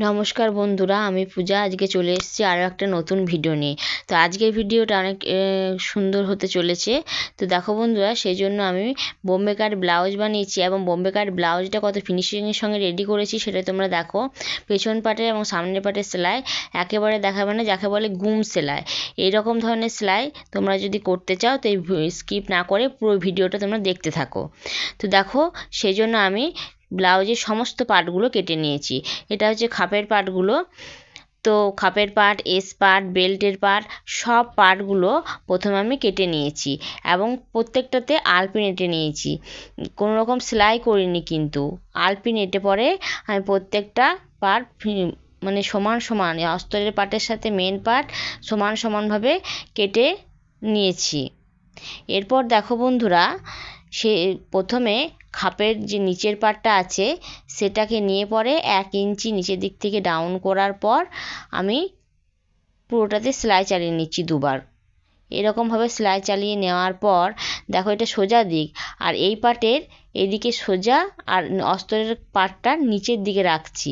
নমস্কার বন্ধুরা, আমি পূজা। আজকে চলে এসেছি আরও একটা নতুন ভিডিও নিয়ে। তো আজকের ভিডিওটা অনেক সুন্দর হতে চলেছে। তো দেখো বন্ধুরা, সেই জন্য আমি বোম্বে কাট ব্লাউজ বানিয়েছি এবং বোম্বে কাট ব্লাউজটা কত ফিনিশিংয়ের সঙ্গে রেডি করেছি সেটা তোমরা দেখো। পেছন পাটের এবং সামনের পাটের সেলাই একেবারে দেখাবে না, যাকে বলে গুম সেলাই। এইরকম ধরনের সেলাই তোমরা যদি করতে চাও তো স্কিপ না করে পুরো ভিডিওটা তোমরা দেখতে থাকো। তো দেখো, সেই জন্য আমি ব্লাউজের সমস্ত পার্টগুলো কেটে নিয়েছি। এটা হচ্ছে খাপের পার্টগুলো। তো খাপের পার্ট, এস পার্ট, বেল্টের পার্ট, সব পার্টগুলো প্রথমে আমি কেটে নিয়েছি এবং প্রত্যেকটাতে আলপিন এঁটে নিয়েছি। কোনো রকম সেলাই করিনি, কিন্তু আলপিন এঁটে পরে আমি প্রত্যেকটা পার্ট মানে সমান সমান অস্তরের পার্টের সাথে মেন পার্ট সমান সমানভাবে কেটে নিয়েছি। এরপর দেখো বন্ধুরা, সে প্রথমে খাপের যে নিচের পার্টটা আছে সেটাকে নিয়ে পরে 1 ইঞ্চি নিচের দিক থেকে ডাউন করার পর আমি পুরোটাতে সেলাই চালিয়ে নিচ্ছি দুবার। এরকমভাবে সেলাই চালিয়ে নেওয়ার পর দেখো, এটা সোজা দিক, আর এই পার্টের এদিকে সোজা আর অস্তরের পার্টটা নিচের দিকে রাখছি।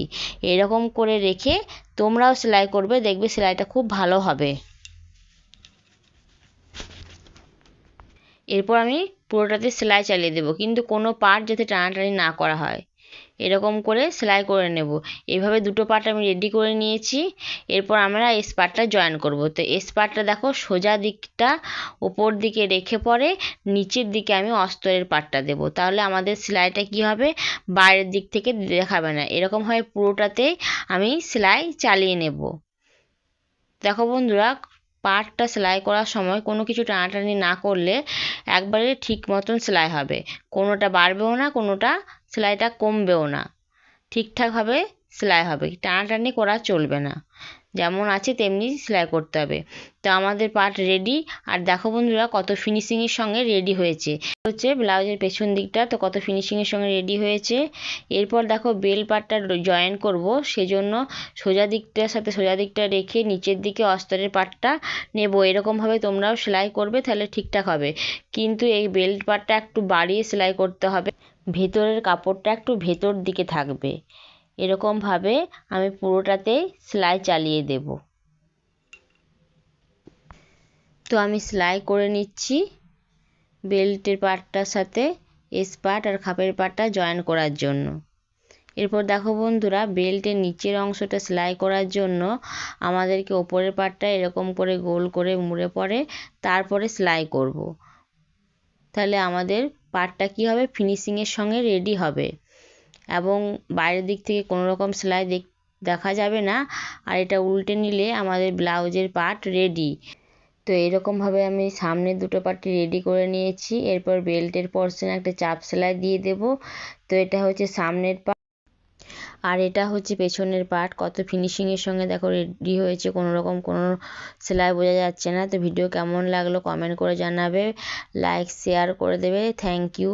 এরকম করে রেখে তোমরাও সেলাই করবে, দেখবে সেলাইটা খুব ভালো হবে। এরপর আমি পুরোটাতে সেলাই চালিয়ে দেবো, কিন্তু কোনো পার্ট যাতে টানাটানি না করা হয়, এরকম করে সেলাই করে নেব। এইভাবে দুটো পার্ট আমি রেডি করে নিয়েছি। এরপর আমরা এস পার্টটা জয়েন করব। তো এস পার্টটা দেখো, সোজা দিকটা ওপর দিকে রেখে পরে নিচের দিকে আমি অস্তরের পার্টটা দেবো, তাহলে আমাদের সেলাইটা কি হবে, বাইরের দিক থেকে দেখাবে না। এরকমভাবে পুরোটাতেই আমি সেলাই চালিয়ে নেব। দেখো বন্ধুরা, পার্টটা সেলাই করার সময় কোনো কিছু টানাটানি না করলে একবারে ঠিক মতন সেলাই হবে। কোনোটা বাড়বেও না, কোনোটা সেলাইটা কমবেও না, ঠিকঠাকভাবে সেলাই হবে। টানাটানি করা চলবে না, যেমন আছে তেমনি সেলাই করতে হবে। তো আমাদের পার্ট রেডি। আর দেখো বন্ধুরা, কত ফিনিশিংয়ের সঙ্গে রেডি হয়েছে। হচ্ছে ব্লাউজের পেছন দিকটা তো কত ফিনিশিংয়ের সঙ্গে রেডি হয়েছে। এরপর দেখো, বেল পার্টটা জয়েন করব, সেজন্য সোজা দিকটার সাথে সোজা দিকটা রেখে নিচের দিকে অস্তরের পার্টটা নেব। এরকমভাবে তোমরাও সেলাই করবে, তাহলে ঠিকঠাক হবে। কিন্তু এই বেল্ট পার্টটা একটু বাড়িয়ে সেলাই করতে হবে, ভেতরের কাপড়টা একটু ভেতর দিকে থাকবে। এরকমভাবে আমি পুরোটাতে সেলাই চালিয়ে দেব। তো আমি সেলাই করে নিচ্ছি বেল্টের পার্টটার সাথে এস পার্ট আর খাপের পার্টটা জয়েন করার জন্য। এরপর দেখো বন্ধুরা, বেল্টের নিচের অংশটা সেলাই করার জন্য আমাদেরকে ওপরের পার্টটা এরকম করে গোল করে মুড়ে পরে তারপরে সেলাই করব। তাহলে আমাদের পার্টটা কী হবে, ফিনিশিংয়ের সঙ্গে রেডি হবে এবং বাইরের দিক থেকে কোনো রকম সেলাই দেখা যাবে না। আর এটা উল্টে নিলে আমাদের ব্লাউজের পার্ট রেডি। তো এরকমভাবে আমি সামনের দুটো পার্টই রেডি করে নিয়েছি। এরপর বেল্টের পোরশনে একটা চাপ সেলাই দিয়ে দেব। তো এটা হচ্ছে সামনের পার্ট, আর এটা হচ্ছে পেছনের পার্ট। কত ফিনিশিংয়ের সঙ্গে দেখো রেডি হয়েছে, কোনো রকম কোনো সেলাই বোঝা যাচ্ছে না। তো ভিডিও কেমন লাগলো কমেন্ট করে জানাবে, লাইক শেয়ার করে দেবে। Thank you.